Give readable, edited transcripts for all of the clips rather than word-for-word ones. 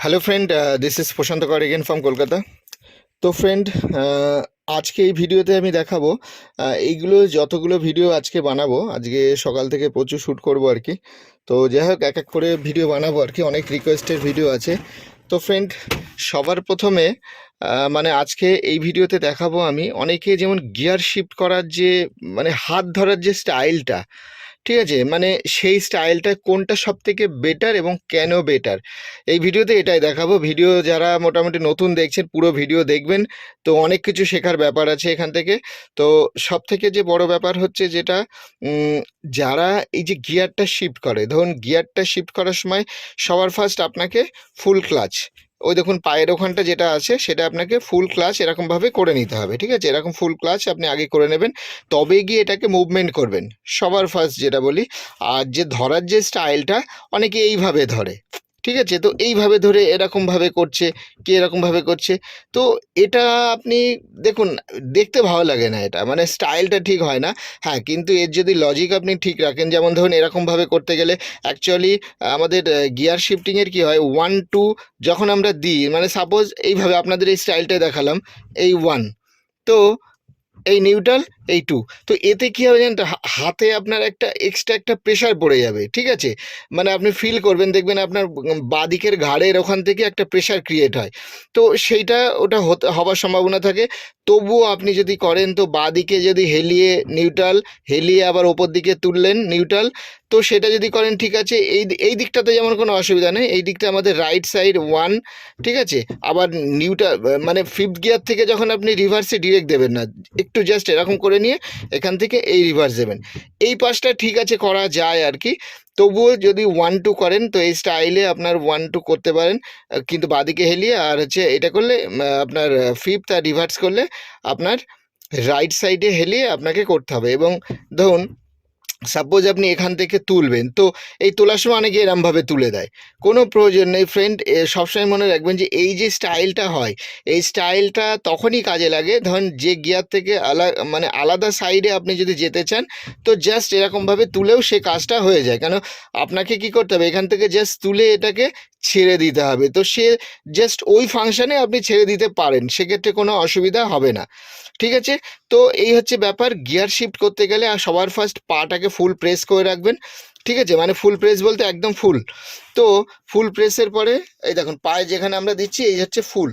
Hello friend, this is প্রশান্ত কর again from Kolkata. তো friend, আজকে এই ভিডিওতে আমি দেখাবো এইগুলো যতগুলো ভিডিও আজকে বানাবো। আজকে সকাল থেকে প্রচুর শ্যুট করবো আর কি। তো যাই হোক, এক এক করে ভিডিও বানাবো আর কি, অনেক রিকোয়েস্টের ভিডিও আছে। তো ফ্রেন্ড, সবার প্রথমে মানে আজকে এই ভিডিওতে দেখাবো আমি অনেকে যেমন গিয়ার শিফট করার যে মানে হাত ধরার যে স্টাইলটা, ঠিক আছে, মানে সেই স্টাইলটা কোনটা সব থেকে বেটার এবং কেন বেটার, এই ভিডিওতে এটাই দেখাবো। ভিডিও যারা মোটামুটি নতুন দেখছেন পুরো ভিডিও দেখবেন, তো অনেক কিছু শেখার ব্যাপার আছে এখান থেকে। তো সব থেকে যে বড় ব্যাপার হচ্ছে যেটা, উম, যারা এই যে গিয়ারটা শিফট করে, ধরুন গিয়ারটা শিফট করার সময় সবার ফার্স্ট আপনাকে ফুল ক্লাচ, ওই দেখুন পায়ের ওখানটা যেটা আছে সেটা আপনাকে ফুল ক্লাচ এরকমভাবে করে নিতে হবে, ঠিক আছে, এরকম ফুল ক্লাচ আপনি আগে করে নেবেন, তবে গিয়ে এটাকে মুভমেন্ট করবেন সবার ফার্স্ট যেটা বলি। আর যে ধরার যে স্টাইলটা, অনেকে এইভাবে ধরে, ঠিক আছে, তো এইভাবে ধরে এরকমভাবে করছে, কে এরকমভাবে করছে। তো এটা আপনি দেখুন, দেখতে ভালো লাগে না, এটা মানে স্টাইলটা ঠিক হয় না। হ্যাঁ, কিন্তু এর যদি লজিক আপনি ঠিক রাখেন, যেমন ধরুন এরকমভাবে করতে গেলে অ্যাকচুয়ালি আমাদের গিয়ার শিফটিংয়ের কি হয়, 1 2 যখন আমরা দিই, মানে সাপোজ এইভাবে আপনাদের এই স্টাইলটাই দেখালাম, এই 1, তো এই নিউট্রাল, এই 2, তো এতে কি হবে জানেন তো, হাতে আপনার একটা এক্সট্রা একটা প্রেশার পড়ে যাবে, ঠিক আছে, মানে আপনি ফিল করবেন, দেখবেন আপনার বাঁদিকের ঘাড়ের ওখান থেকে একটা প্রেশার ক্রিয়েট হয়। তো সেইটা ওটা হবার সম্ভাবনা থাকে। তবুও আপনি যদি করেন, তো বাঁদিকে যদি হেলিয়ে নিউট্রাল, হেলিয়ে আবার ওপর দিকে তুললেন নিউট্রাল, তো সেটা যদি করেন ঠিক আছে, এই এই দিকটাতে যেমন কোনো অসুবিধা নেই, এই দিকটা আমাদের রাইট সাইড 1, ঠিক আছে। আবার নিউট্রাল মানে ফিফথ গিয়ার থেকে যখন আপনি রিভার্সে ডিরেক্ট দেবেন না, একটু জাস্ট এরকম করে নিয়ে এখান থেকে এই রিভার্স দেবেন, এই পাশটা ঠিক আছে করা যায় আর কি। তবুও যদি 1 2 করেন, তো এই স্টাইলে আপনার 1 2 করতে পারেন, কিন্তু বাদিকে হেলিয়ে, আর হচ্ছে এটা করলে আপনার ফিফথ আর রিভার্স করলে আপনার রাইট সাইডে হেলিয়ে আপনাকে করতে হবে। এবং ধরুন সাপোজ আপনি এখান থেকে তুলবেন, তো এই তোলার সময় অনেকে এরমভাবে তুলে দেয়, কোনো প্রয়োজন নেই ফ্রেন্ড। সবসময় মনে রাখবেন যে এই যে স্টাইলটা হয়, এই স্টাইলটা তখনই কাজে লাগে ধরুন যে গিয়ার থেকে মানে আলাদা সাইডে আপনি যদি যেতে চান, তো জাস্ট এরকমভাবে তুলেও সে কাজটা হয়ে যায়। কেন, আপনাকে কি করতে হবে, এখান থেকে জাস্ট তুলে এটাকে ছেড়ে দিতে হবে, তো সে জাস্ট ওই ফাংশনে আপনি ছেড়ে দিতে পারেন, সেক্ষেত্রে কোনো অসুবিধা হবে না, ঠিক আছে। তো এই হচ্ছে ব্যাপার গিয়ার শিফট করতে গেলে। আর সবার ফার্স্ট পাটাকে ফুল প্রেস করে রাখবেন, ঠিক আছে, মানে ফুল প্রেস বলতে একদম ফুল। তো ফুল প্রেসের পরে এই দেখুন পায়ে যেখানে আমরা দিচ্ছি এই হচ্ছে ফুল,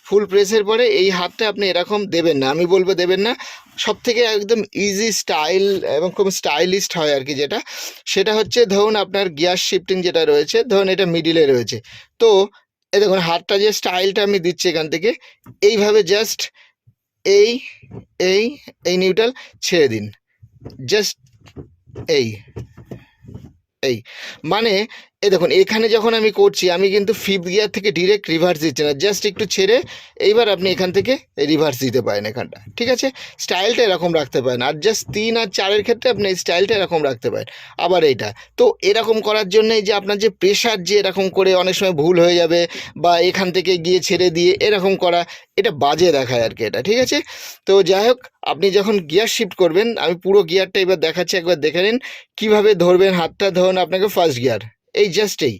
ফুল প্রেসের পরে এই হাতটা আপনি এরকম দেবেন না, আমি বলবো দেবেন না। সব থেকে একদম ইজি স্টাইল এবং খুব স্টাইলিস্ট হয় আর কি, যেটা সেটা হচ্ছে ধরুন আপনার গিয়ার শিফটিং যেটা রয়েছে, ধরুন এটা মিডিলে রয়েছে, তো এই দেখুন হাতটা যে স্টাইলটা আমি দিচ্ছি এখান থেকে এইভাবে জাস্ট এই এই এই নিউট্রাল ছেড়ে দিন, জাস্ট এই এই মানে এই দেখুন এখানে যখন আমি করছি, আমি কিন্তু ফিফথ গিয়ার থেকে ডিরেক্ট রিভার্স দিচ্ছি না, জাস্ট একটু ছেড়ে এইবার আপনি এখান থেকে রিভার্স দিতে পারেন এখানটা, ঠিক আছে, স্টাইলটা এরকম রাখতে পারেন। আর জাস্ট 3 আর 4-এর ক্ষেত্রে আপনি এই স্টাইলটা এরকম রাখতে পারেন। আবার এইটা, তো এরকম করার জন্য যে আপনার যে প্রেশার, যে এরকম করে অনেক সময় ভুল হয়ে যাবে, বা এখান থেকে গিয়ে ছেড়ে দিয়ে এরকম করা, এটা বাজে দেখায় আর কি এটা, ঠিক আছে। তো যাই হোক, আপনি যখন গিয়ার শিফট করবেন, আমি পুরো গিয়ারটা এবার দেখাচ্ছি, একবার দেখে নিন কীভাবে ধরবেন হাতটা। ধরুন আপনাকে ফার্স্ট গিয়ার এই জাস্ট এই,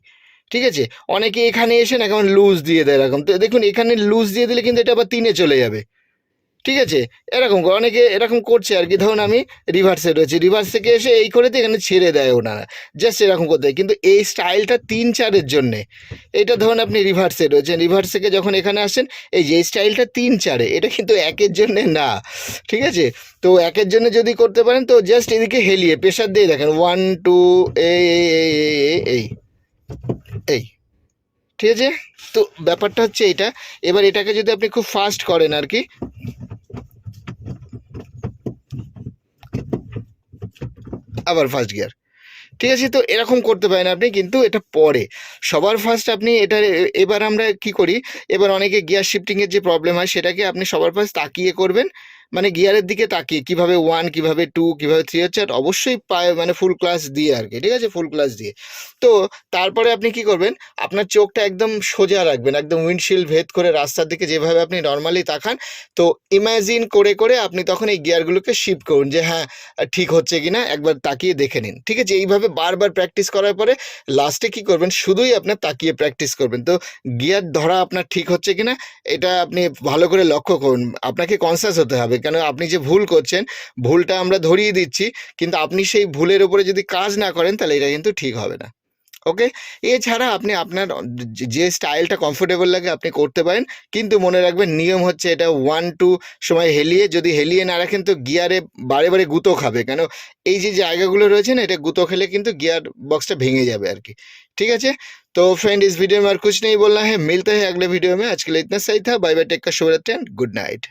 ঠিক আছে, অনেকে এখানে এসে না কেমন লুজ দিয়ে দেয় এরকম, তো দেখুন এখানে লুজ দিয়ে দিলে কিন্তু এটা আবার 3-এ চলে যাবে, ঠিক আছে, এরকম অনেকে এরকম করছে আর কি। ধরুন আমি রিভার্সে রয়েছে, রিভার্স থেকে এসে এই করে দিয়ে এখানে ছেড়ে দেয় ওনারা, জাস্ট এরকম করতে হয়। কিন্তু এই স্টাইলটা 3 4-এর জন্যে, এটা ধরুন আপনি রিভার্সে রয়েছেন, রিভার্স থেকে যখন এখানে আসেন, এই যে স্টাইলটা 3 4-এ, এটা কিন্তু 1-এর জন্যে না, ঠিক আছে। তো 1-এর জন্য যদি করতে পারেন, তো জাস্ট এদিকে হেলিয়ে প্রেশার দিয়ে দেখেন 1 2 এই এই এই এই এই, ঠিক আছে। তো ব্যাপারটা হচ্ছে এইটা। এবার এটাকে যদি আপনি খুব ফাস্ট করেন আর কি, আবার ফার্স্ট গিয়ার, ঠিক আছে, তো এরকম করতে পারেন আপনি, কিন্তু এটা পরে সবার ফার্স্ট আপনি এটা। এবার আমরা কি করি, এবার অনেকে গিয়ার শিফটিংয়ের যে প্রবলেম হয় সেটাকে আপনি সবার ফার্স্ট তাকিয়ে করবেন, মানে গিয়ারের দিকে তাকিয়ে কিভাবে 1 কিভাবে 2 কিভাবে 3 হচ্ছে, আর অবশ্যই পায়ে মানে ফুল ক্লাচ দিয়ে আর কি, ঠিক আছে, ফুল ক্লাচ দিয়ে। তো তারপরে আপনি কি করবেন, আপনার চোখটা একদম সোজা রাখবেন, একদম উইন্ডশিল্ড ভেদ করে রাস্তার দিকে যেভাবে আপনি নর্মালি তাকান। তো ইমাজিন করে করে আপনি তখন এই গিয়ারগুলোকে শিফট করুন যে হ্যাঁ ঠিক হচ্ছে কিনা একবার তাকিয়ে দেখে নিন, ঠিক আছে। এইভাবে বারবার প্র্যাকটিস করার পরে লাস্টে কি করবেন, শুধুই আপনার তাকিয়ে প্র্যাকটিস করবেন। তো গিয়ার ধরা আপনার ঠিক হচ্ছে কিনা এটা আপনি ভালো করে লক্ষ্য করুন, আপনাকে কনসাস হতে হবে, কেন আপনি যে ভুল করছেন, ভুলটা আমরা ধরিয়ে দিচ্ছি, কিন্তু আপনি সেই ভুলের উপরে যদি কাজ না করেন তাহলে এটা কিন্তু ঠিক হবে না। ওকে, এছাড়া আপনি আপনার যে স্টাইলটা কমফোর্টেবল লাগে আপনি করতে পারেন, কিন্তু মনে রাখবেন নিয়ম হচ্ছে এটা 1-2 সময় হেলিয়ে, যদি হেলিয়ে না রাখেন তো গিয়ারে বারে বারে গুঁতো খাবে, কেন এই যে জায়গাগুলো রয়েছে না, এটা গুঁতো খেলে কিন্তু गियर बॉक्स ভেঙে যাবে আর কি, ঠিক আছে। तो फ्रेंड इस वीडियो में और कुछ नहीं बोलना है, मिलते हैं अगले वीडियो में। आज के लिए इतना सही था, बाय बाय, टेक का शुभ रात्रि एंड गुड नाइट।